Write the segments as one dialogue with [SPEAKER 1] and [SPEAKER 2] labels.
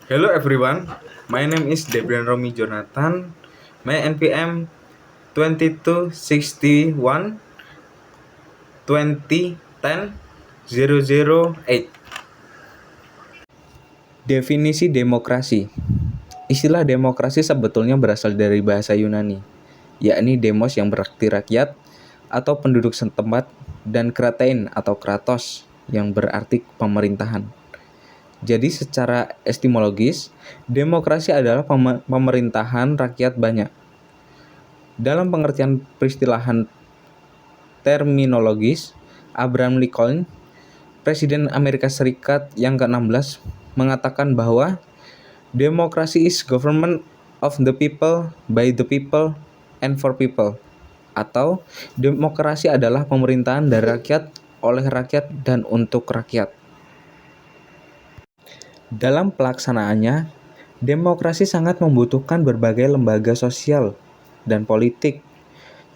[SPEAKER 1] Hello everyone, my name is Debrian Romi Jonathan. My NPM 2261 2010 008. Definisi demokrasi. Istilah demokrasi sebetulnya berasal dari bahasa Yunani, yakni demos yang berarti rakyat atau penduduk setempat dan kratein atau kratos yang berarti pemerintahan. Jadi secara etimologis, demokrasi adalah pemerintahan rakyat banyak. Dalam pengertian peristilahan terminologis, Abraham Lincoln, Presiden Amerika Serikat yang ke-16, mengatakan bahwa demokrasi is government of the people, by the people, and for people. Atau demokrasi adalah pemerintahan dari rakyat, oleh rakyat, dan untuk rakyat. Dalam pelaksanaannya, demokrasi sangat membutuhkan berbagai lembaga sosial dan politik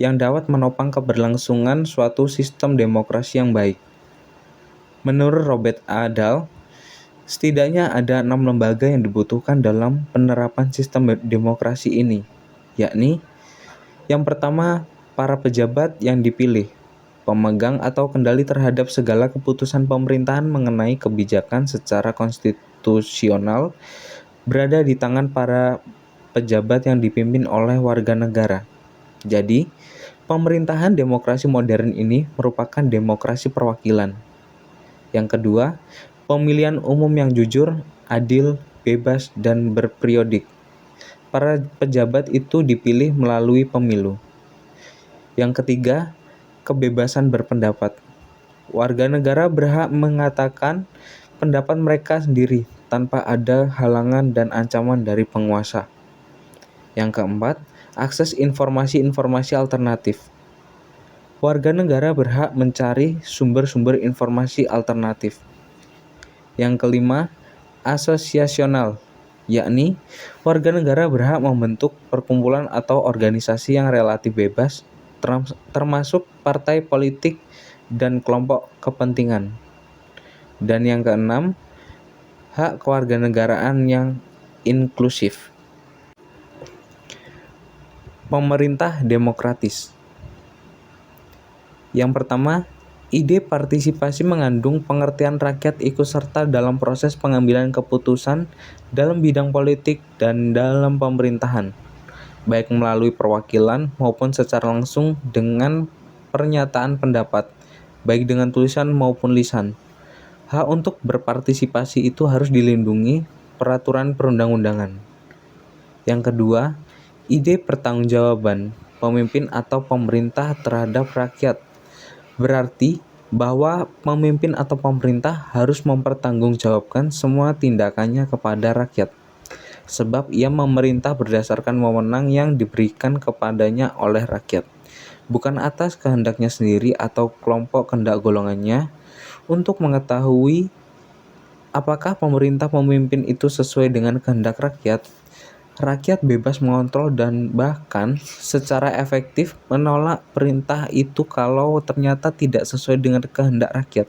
[SPEAKER 1] yang dapat menopang keberlangsungan suatu sistem demokrasi yang baik. Menurut Robert A. Dahl, setidaknya ada 6 lembaga yang dibutuhkan dalam penerapan sistem demokrasi ini, yakni yang pertama, para pejabat yang dipilih, pemegang atau kendali terhadap segala keputusan pemerintahan mengenai kebijakan secara konstitusional berada di tangan para pejabat yang dipimpin oleh warga negara. Jadi, pemerintahan demokrasi modern ini merupakan demokrasi perwakilan. Yang kedua, pemilihan umum yang jujur, adil, bebas, dan berperiodik. Para pejabat itu dipilih melalui pemilu. Yang ketiga, kebebasan berpendapat. Warga negara berhak mengatakan pendapat mereka sendiri tanpa ada halangan dan ancaman dari penguasa. Yang keempat, akses informasi-informasi alternatif. Warga negara berhak mencari sumber-sumber informasi alternatif. Yang kelima, asosiasional, yakni warga negara berhak membentuk perkumpulan atau organisasi yang relatif bebas, termasuk partai politik dan kelompok kepentingan. Dan yang keenam, hak kewarganegaraan yang inklusif. Pemerintah demokratis. Yang pertama, ide partisipasi mengandung pengertian rakyat ikut serta dalam proses pengambilan keputusan dalam bidang politik dan dalam pemerintahan, baik melalui perwakilan maupun secara langsung dengan pernyataan pendapat, baik dengan tulisan maupun lisan. Hak untuk berpartisipasi itu harus dilindungi peraturan perundang-undangan. Yang kedua, ide pertanggungjawaban pemimpin atau pemerintah terhadap rakyat. Berarti bahwa pemimpin atau pemerintah harus mempertanggungjawabkan semua tindakannya kepada rakyat, sebab ia memerintah berdasarkan wewenang yang diberikan kepadanya oleh rakyat, bukan atas kehendaknya sendiri atau kelompok kehendak golongannya. Untuk mengetahui apakah pemerintah pemimpin itu sesuai dengan kehendak rakyat, rakyat bebas mengontrol dan bahkan secara efektif menolak perintah itu kalau ternyata tidak sesuai dengan kehendak rakyat.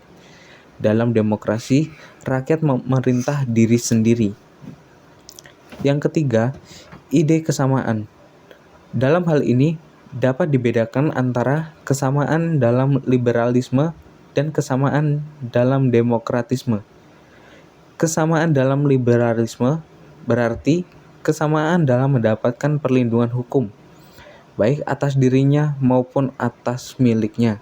[SPEAKER 1] Dalam demokrasi, rakyat memerintah diri sendiri. Yang ketiga, ide kesamaan. Dalam hal ini, dapat dibedakan antara kesamaan dalam liberalisme dan kesamaan dalam demokratisme. Kesamaan dalam liberalisme berarti kesamaan dalam mendapatkan perlindungan hukum, baik atas dirinya maupun atas miliknya.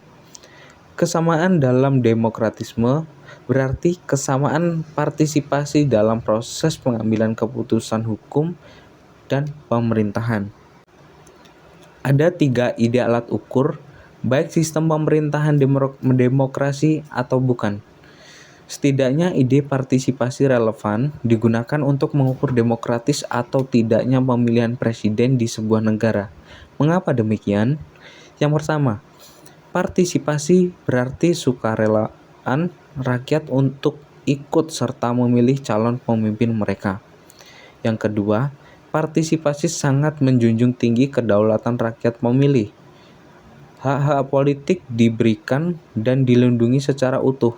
[SPEAKER 1] Kesamaan dalam demokratisme berarti kesamaan partisipasi dalam proses pengambilan keputusan hukum dan pemerintahan. Ada 3 ide alat ukur, baik sistem pemerintahan demokrasi atau bukan. Setidaknya ide partisipasi relevan digunakan untuk mengukur demokratis atau tidaknya pemilihan presiden di sebuah negara. Mengapa demikian? Yang pertama, partisipasi berarti sukarelaan rakyat untuk ikut serta memilih calon pemimpin mereka. Yang kedua, partisipasi sangat menjunjung tinggi kedaulatan rakyat memilih. Hak-hak politik diberikan dan dilindungi secara utuh.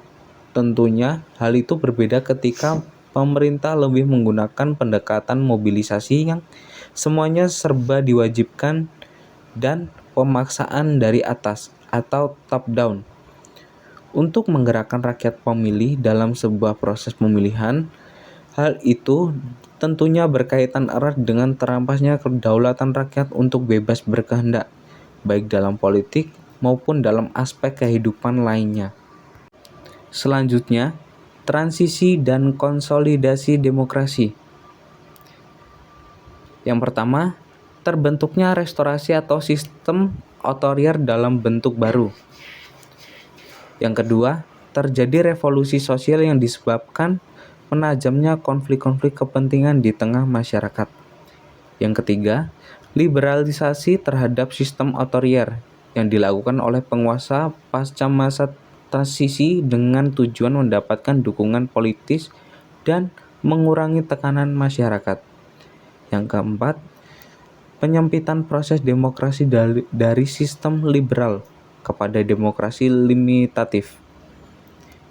[SPEAKER 1] Tentunya hal itu berbeda ketika pemerintah lebih menggunakan pendekatan mobilisasi yang semuanya serba diwajibkan dan pemaksaan dari atas atau top down untuk menggerakkan rakyat pemilih dalam sebuah proses pemilihan. Hal itu tentunya berkaitan erat dengan terampasnya kedaulatan rakyat untuk bebas berkehendak, baik dalam politik maupun dalam aspek kehidupan lainnya. Selanjutnya, transisi dan konsolidasi demokrasi. Yang pertama, terbentuknya restorasi atau sistem otoriter dalam bentuk baru. Yang kedua, terjadi revolusi sosial yang disebabkan menajamnya konflik-konflik kepentingan di tengah masyarakat. Yang ketiga, liberalisasi terhadap sistem otoriter yang dilakukan oleh penguasa pasca masa transisi dengan tujuan mendapatkan dukungan politis dan mengurangi tekanan masyarakat. Yang keempat, penyempitan proses demokrasi dari sistem liberal kepada demokrasi limitatif.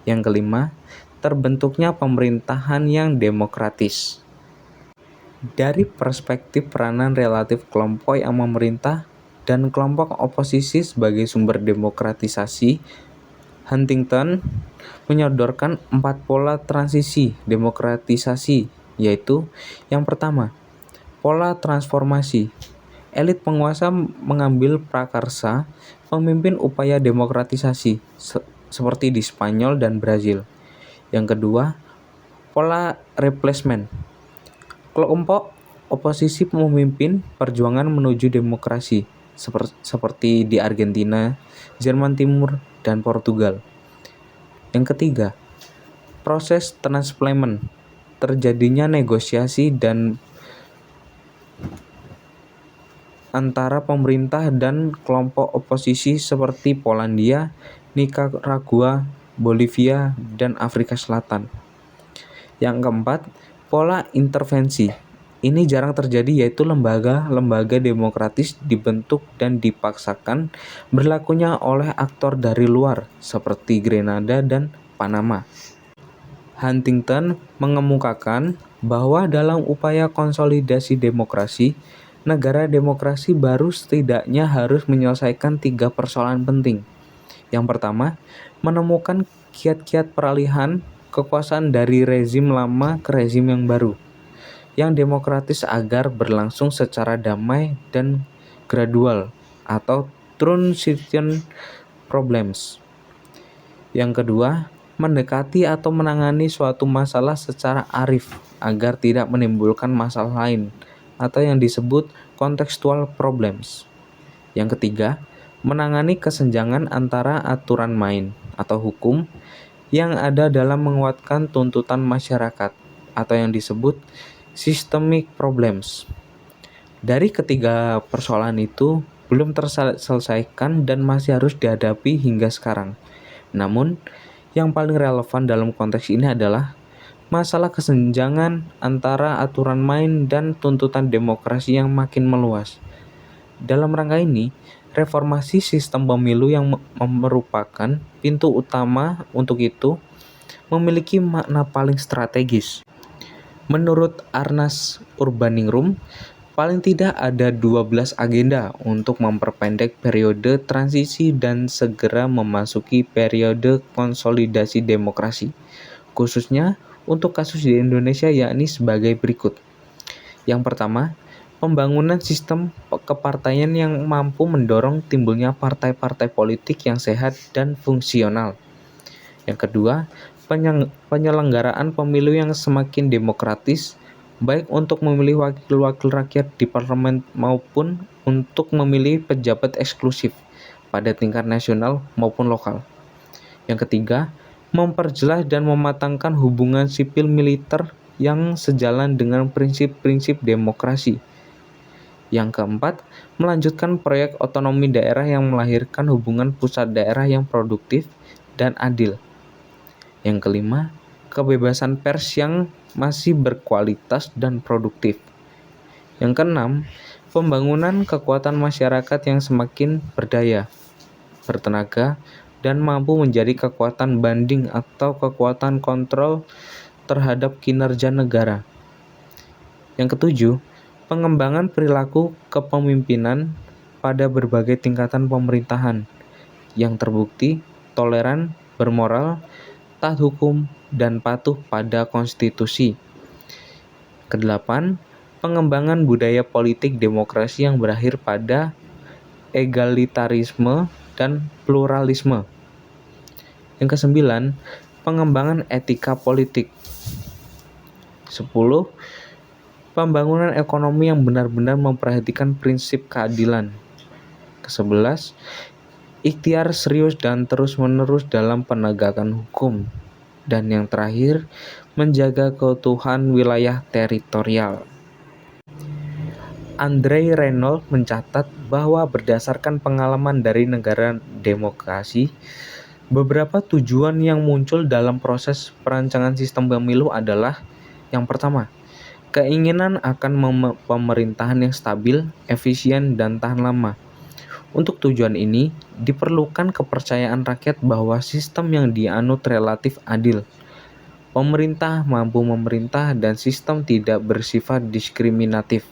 [SPEAKER 1] Yang kelima, terbentuknya pemerintahan yang demokratis. Dari perspektif peranan relatif kelompok yang memerintah dan kelompok oposisi sebagai sumber demokratisasi, Huntington menyodorkan 4 pola transisi demokratisasi, yaitu yang pertama, pola transformasi. Elit penguasa mengambil prakarsa memimpin upaya demokratisasi seperti di Spanyol dan Brazil. Yang kedua, pola replacement. Kelompok oposisi memimpin perjuangan menuju demokrasi seperti di Argentina, Jerman Timur, dan Portugal. Yang ketiga, proses transplant. Terjadinya negosiasi dan antara pemerintah dan kelompok oposisi seperti Polandia, Nicaragua, Bolivia, dan Afrika Selatan. Yang keempat, pola intervensi. Ini jarang terjadi, yaitu lembaga-lembaga demokratis dibentuk dan dipaksakan berlakunya oleh aktor dari luar seperti Grenada dan Panama. Huntington mengemukakan bahwa dalam upaya konsolidasi demokrasi, negara demokrasi baru setidaknya harus menyelesaikan 3 persoalan penting. Yang pertama, menemukan kiat-kiat peralihan kekuasaan dari rezim lama ke rezim yang baru, yang demokratis agar berlangsung secara damai dan gradual atau transition problems. Yang kedua, mendekati atau menangani suatu masalah secara arif agar tidak menimbulkan masalah lain atau yang disebut contextual problems. Yang ketiga, menangani kesenjangan antara aturan main atau hukum yang ada dalam menguatkan tuntutan masyarakat atau yang disebut systemic problems. Dari ketiga persoalan itu belum terselesaikan dan masih harus dihadapi hingga sekarang. Namun, yang paling relevan dalam konteks ini adalah masalah kesenjangan antara aturan main dan tuntutan demokrasi yang makin meluas. Dalam rangka ini, reformasi sistem pemilu yang merupakan pintu utama untuk itu memiliki makna paling strategis. Menurut Ernest Urbaningrum, paling tidak ada 12 agenda untuk memperpendek periode transisi dan segera memasuki periode konsolidasi demokrasi, khususnya untuk kasus di Indonesia, yakni sebagai berikut. Yang pertama, pembangunan sistem kepartaian yang mampu mendorong timbulnya partai-partai politik yang sehat dan fungsional. Yang kedua, penyelenggaraan pemilu yang semakin demokratis, baik untuk memilih wakil-wakil rakyat di parlemen maupun untuk memilih pejabat eksklusif pada tingkat nasional maupun lokal. Yang ketiga, memperjelas dan mematangkan hubungan sipil militer yang sejalan dengan prinsip-prinsip demokrasi. Yang keempat, melanjutkan proyek otonomi daerah yang melahirkan hubungan pusat daerah yang produktif dan adil. Yang kelima, kebebasan pers yang masih berkualitas dan produktif. Yang keenam, pembangunan kekuatan masyarakat yang semakin berdaya, bertenaga, dan mampu menjadi kekuatan banding atau kekuatan kontrol terhadap kinerja negara. Yang ketujuh, pengembangan perilaku kepemimpinan pada berbagai tingkatan pemerintahan yang terbukti toleran, bermoral, taat hukum, dan patuh pada konstitusi. Kedelapan, pengembangan budaya politik demokrasi yang berakhir pada egalitarisme dan pluralisme. Yang kesembilan, pengembangan etika politik. 10. Pembangunan ekonomi yang benar-benar memperhatikan prinsip keadilan. Ke-11, ikhtiar serius dan terus-menerus dalam penegakan hukum. Dan yang terakhir, menjaga keutuhan wilayah teritorial. Andrei Renault mencatat bahwa berdasarkan pengalaman dari negara demokrasi, beberapa tujuan yang muncul dalam proses perancangan sistem pemilu adalah: yang pertama, keinginan akan pemerintahan yang stabil, efisien, dan tahan lama. Untuk tujuan ini, diperlukan kepercayaan rakyat bahwa sistem yang dianut relatif adil. Pemerintah mampu memerintah dan sistem tidak bersifat diskriminatif.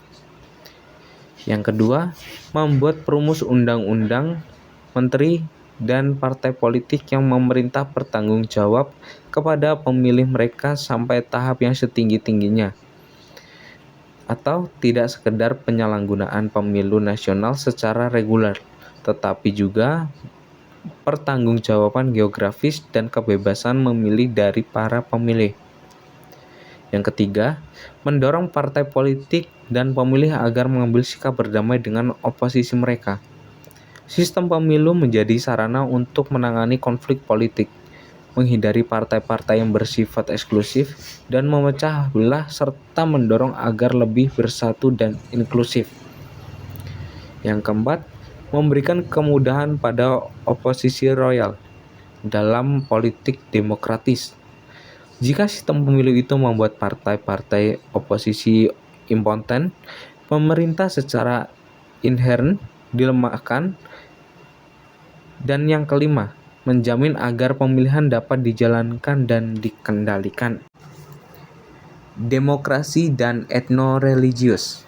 [SPEAKER 1] Yang kedua, membuat perumus undang-undang, menteri, dan partai politik yang memerintah bertanggung jawab kepada pemilih mereka sampai tahap yang setinggi-tingginya. Atau tidak sekedar penyalahgunaan pemilu nasional secara reguler, tetapi juga pertanggungjawaban geografis dan kebebasan memilih dari para pemilih. Yang ketiga, mendorong partai politik dan pemilih agar mengambil sikap berdamai dengan oposisi mereka. Sistem pemilu menjadi sarana untuk menangani konflik politik, menghindari partai-partai yang bersifat eksklusif, dan memecah belah serta mendorong agar lebih bersatu dan inklusif. Yang keempat, memberikan kemudahan pada oposisi royal dalam politik demokratis. Jika sistem pemilu itu membuat partai-partai oposisi impoten, pemerintah secara inheren dilemahkan. Dan yang kelima, menjamin agar pemilihan dapat dijalankan dan dikendalikan. Demokrasi dan etno-religius.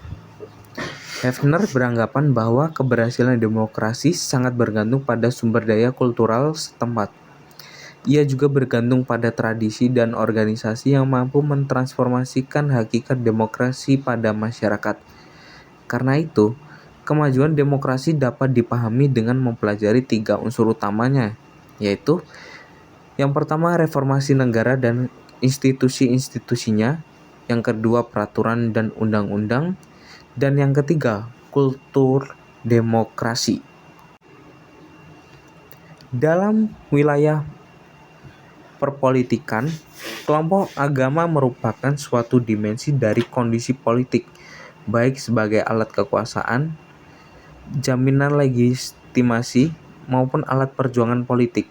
[SPEAKER 1] Hefner beranggapan bahwa keberhasilan demokrasi sangat bergantung pada sumber daya kultural setempat. Ia juga bergantung pada tradisi dan organisasi yang mampu mentransformasikan hakikat demokrasi pada masyarakat. Karena itu, kemajuan demokrasi dapat dipahami dengan mempelajari 3 unsur utamanya, yaitu: yang pertama, reformasi negara dan institusi-institusinya; yang kedua, peraturan dan undang-undang; dan yang ketiga, kultur demokrasi. Dalam wilayah perpolitikan, kelompok agama merupakan suatu dimensi dari kondisi politik, baik sebagai alat kekuasaan, jaminan legitimasi, maupun alat perjuangan politik.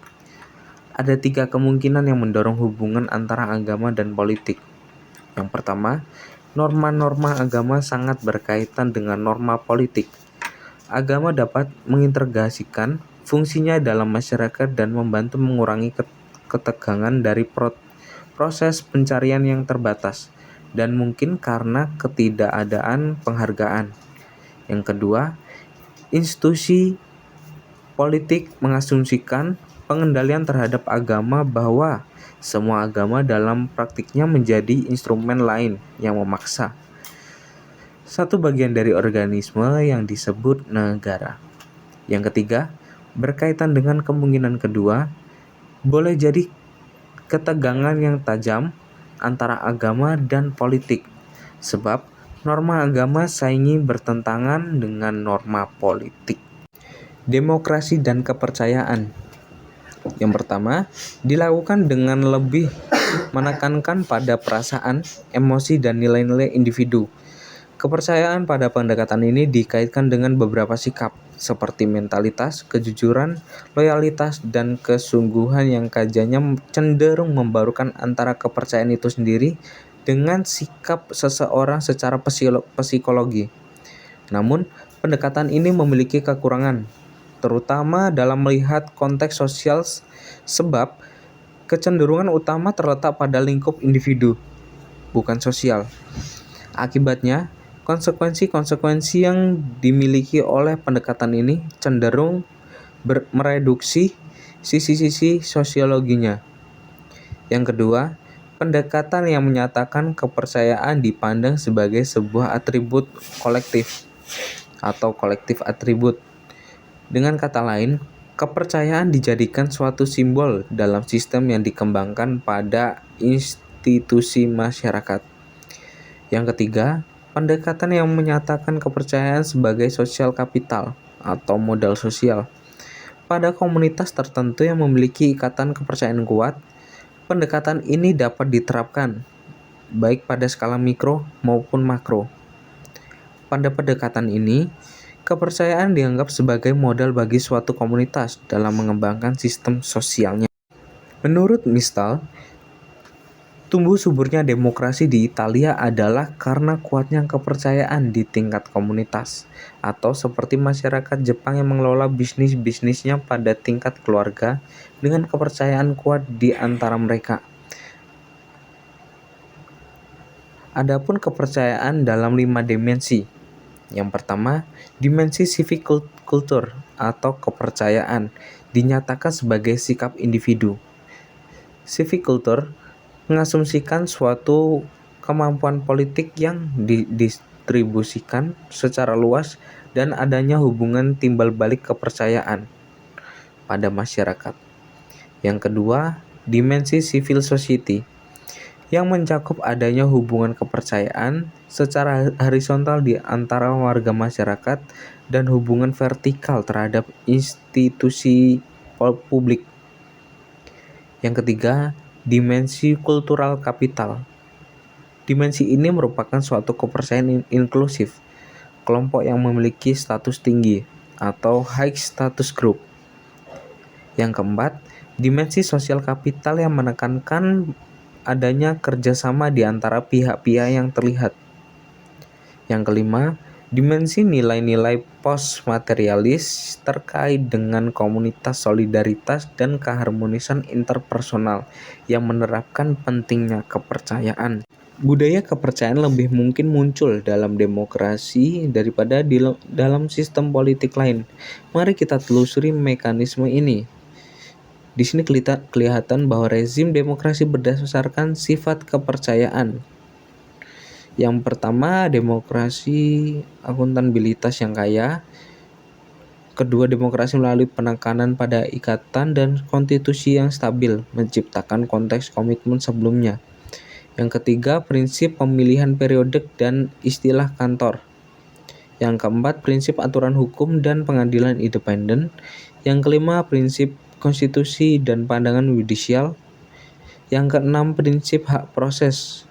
[SPEAKER 1] Ada 3 kemungkinan yang mendorong hubungan antara agama dan politik. Yang pertama, norma-norma agama sangat berkaitan dengan norma politik. Agama dapat mengintegrasikan fungsinya dalam masyarakat dan membantu mengurangi ketegangan dari proses pencarian yang terbatas, dan mungkin karena ketidakadaan penghargaan. Yang kedua, institusi politik mengasumsikan pengendalian terhadap agama bahwa semua agama dalam praktiknya menjadi instrumen lain yang memaksa. Satu bagian dari organisme yang disebut negara. Yang ketiga, berkaitan dengan kemungkinan kedua, boleh jadi ketegangan yang tajam antara agama dan politik, sebab norma agama saingi bertentangan dengan norma politik. Demokrasi dan kepercayaan. Yang pertama, dilakukan dengan lebih menekankan pada perasaan, emosi, dan nilai-nilai individu. Kepercayaan pada pendekatan ini dikaitkan dengan beberapa sikap, seperti mentalitas, kejujuran, loyalitas, dan kesungguhan yang kajiannya cenderung membarukan antara kepercayaan itu sendiri dengan sikap seseorang secara psikologi. Namun, pendekatan ini memiliki kekurangan, terutama dalam melihat konteks sosial, sebab Kecenderungan utama terletak pada lingkup individu, bukan sosial. Akibatnya, konsekuensi-konsekuensi yang dimiliki oleh pendekatan ini cenderung mereduksi sisi-sisi sosiologinya. Yang kedua, pendekatan yang menyatakan kepercayaan dipandang sebagai sebuah atribut kolektif atau kolektif atribut. Dengan kata lain, kepercayaan dijadikan suatu simbol dalam sistem yang dikembangkan pada institusi masyarakat. Yang ketiga, pendekatan yang menyatakan kepercayaan sebagai social capital atau modal sosial. Pada komunitas tertentu yang memiliki ikatan kepercayaan kuat, pendekatan ini dapat diterapkan baik pada skala mikro maupun makro. Pada pendekatan ini, kepercayaan dianggap sebagai modal bagi suatu komunitas dalam mengembangkan sistem sosialnya. Menurut Mistal, tumbuh suburnya demokrasi di Italia adalah karena kuatnya kepercayaan di tingkat komunitas, atau seperti masyarakat Jepang yang mengelola bisnisnya pada tingkat keluarga dengan kepercayaan kuat di antara mereka. Adapun kepercayaan dalam 5 dimensi. Yang pertama, dimensi civic culture atau kepercayaan dinyatakan sebagai sikap individu. Civic culture mengasumsikan suatu kemampuan politik yang didistribusikan secara luas dan adanya hubungan timbal balik kepercayaan pada masyarakat. Yang kedua, dimensi civil society yang mencakup adanya hubungan kepercayaan secara horizontal di antara warga masyarakat dan hubungan vertikal terhadap institusi publik. Yang ketiga, dimensi kultural kapital. Dimensi ini merupakan suatu kepercayaan inklusif, kelompok yang memiliki status tinggi atau high status group. Yang keempat, dimensi sosial kapital yang menekankan adanya kerjasama di antara pihak-pihak yang terlihat. Yang kelima, dimensi nilai-nilai post-materialis terkait dengan komunitas, solidaritas, dan keharmonisan interpersonal yang menerapkan pentingnya kepercayaan. Budaya kepercayaan lebih mungkin muncul dalam demokrasi daripada dalam sistem politik lain. Mari kita telusuri mekanisme ini. Di sini kelihatan bahwa rezim demokrasi berdasarkan sifat kepercayaan. Yang pertama, demokrasi akuntabilitas yang kaya. Kedua, demokrasi melalui penekanan pada ikatan dan konstitusi yang stabil, menciptakan konteks komitmen sebelumnya. Yang ketiga, prinsip pemilihan periodik dan istilah kantor. Yang keempat, prinsip aturan hukum dan pengadilan independen. Yang kelima, prinsip konstitusi dan pandangan yudisial. Yang keenam, prinsip hak proses.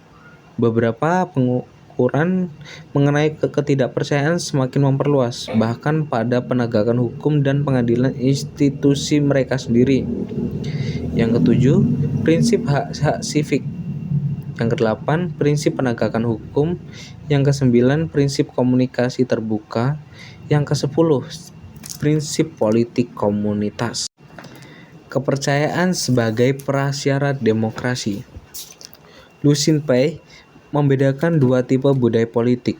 [SPEAKER 1] Beberapa pengukuran mengenai ketidakpercayaan semakin memperluas, bahkan pada penegakan hukum dan pengadilan institusi mereka sendiri. Yang ketujuh, prinsip hak sivik. Yang kedelapan, prinsip penegakan hukum. Yang kesembilan, prinsip komunikasi terbuka. Yang kesepuluh, prinsip politik komunitas. Kepercayaan sebagai prasyarat demokrasi. Lu Xinpei membedakan dua tipe budaya politik.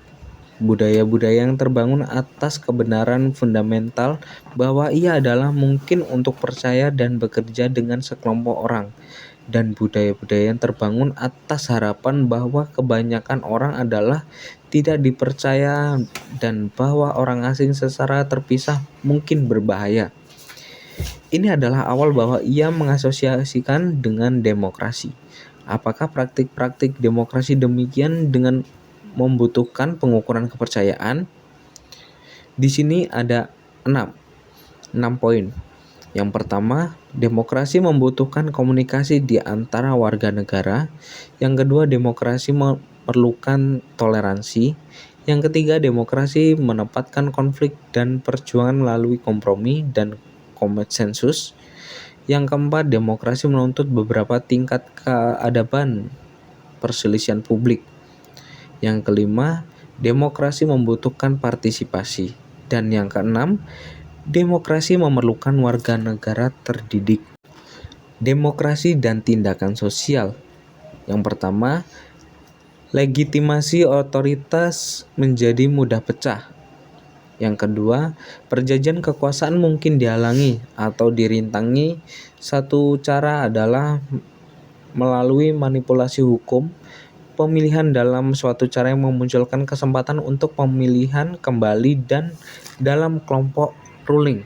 [SPEAKER 1] Budaya-budaya yang terbangun atas kebenaran fundamental bahwa ia adalah mungkin untuk percaya dan bekerja dengan sekelompok orang, dan budaya-budaya yang terbangun atas harapan bahwa kebanyakan orang adalah tidak dipercaya dan bahwa orang asing secara terpisah mungkin berbahaya. Ini adalah awal bahwa ia mengasosiasikan dengan demokrasi. Apakah praktik-praktik demokrasi demikian dengan membutuhkan pengukuran kepercayaan? Di sini ada 6 poin. Yang pertama, demokrasi membutuhkan komunikasi di antara warga negara. Yang kedua, demokrasi memerlukan toleransi. Yang ketiga, demokrasi menempatkan konflik dan perjuangan melalui kompromi dan konsensus. Yang keempat, demokrasi menuntut beberapa tingkat keadaban perselisihan publik. Yang kelima, demokrasi membutuhkan partisipasi. Dan yang keenam, demokrasi memerlukan warga negara terdidik. Demokrasi dan tindakan sosial. Yang pertama, legitimasi otoritas menjadi mudah pecah. Yang kedua, perjanjian kekuasaan mungkin dihalangi atau dirintangi. Satu cara adalah melalui manipulasi hukum, pemilihan dalam suatu cara yang memunculkan kesempatan untuk pemilihan kembali dan dalam kelompok ruling.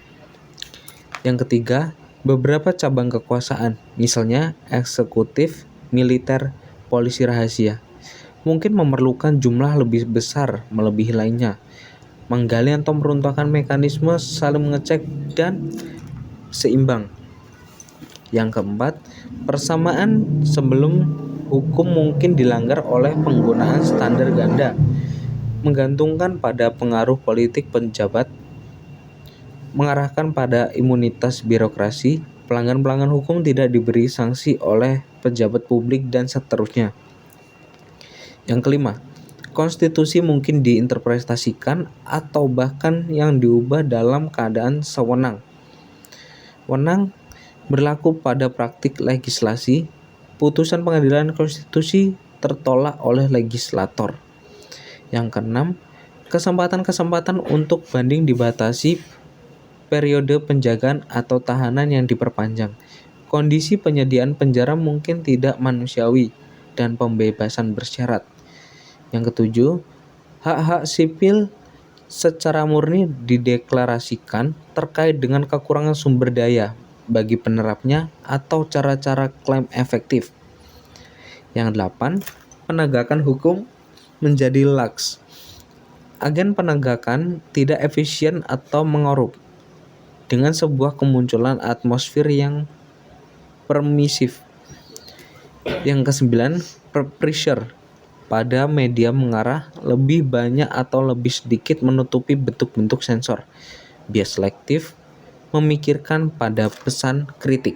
[SPEAKER 1] Yang ketiga, beberapa cabang kekuasaan, misalnya eksekutif, militer, polisi rahasia, mungkin memerlukan jumlah lebih besar melebihi lainnya. Menggali atau meruntuhkan mekanisme saling mengecek dan seimbang. Yang keempat, persamaan sebelum hukum mungkin dilanggar oleh penggunaan standar ganda, menggantungkan pada pengaruh politik pejabat, mengarahkan pada imunitas birokrasi, pelanggan-pelanggan hukum tidak diberi sanksi oleh pejabat publik, dan seterusnya. Yang kelima, konstitusi mungkin diinterpretasikan atau bahkan yang diubah dalam keadaan sewenang. Wenang berlaku pada praktik legislasi. Putusan pengadilan konstitusi tertolak oleh legislator. Yang keenam, kesempatan-kesempatan untuk banding dibatasi, periode penjagaan atau tahanan yang diperpanjang. Kondisi penyediaan penjara mungkin tidak manusiawi dan pembebasan bersyarat. Yang ketujuh, hak-hak sipil secara murni dideklarasikan terkait dengan kekurangan sumber daya bagi penerapnya atau cara-cara klaim efektif. Yang delapan, penegakan hukum menjadi lax. Agen penegakan tidak efisien atau mengorup dengan sebuah kemunculan atmosfer yang permisif. Yang kesembilan, pressure pada media mengarah lebih banyak atau lebih sedikit menutupi bentuk-bentuk sensor. Bias selektif, memikirkan pada pesan kritik.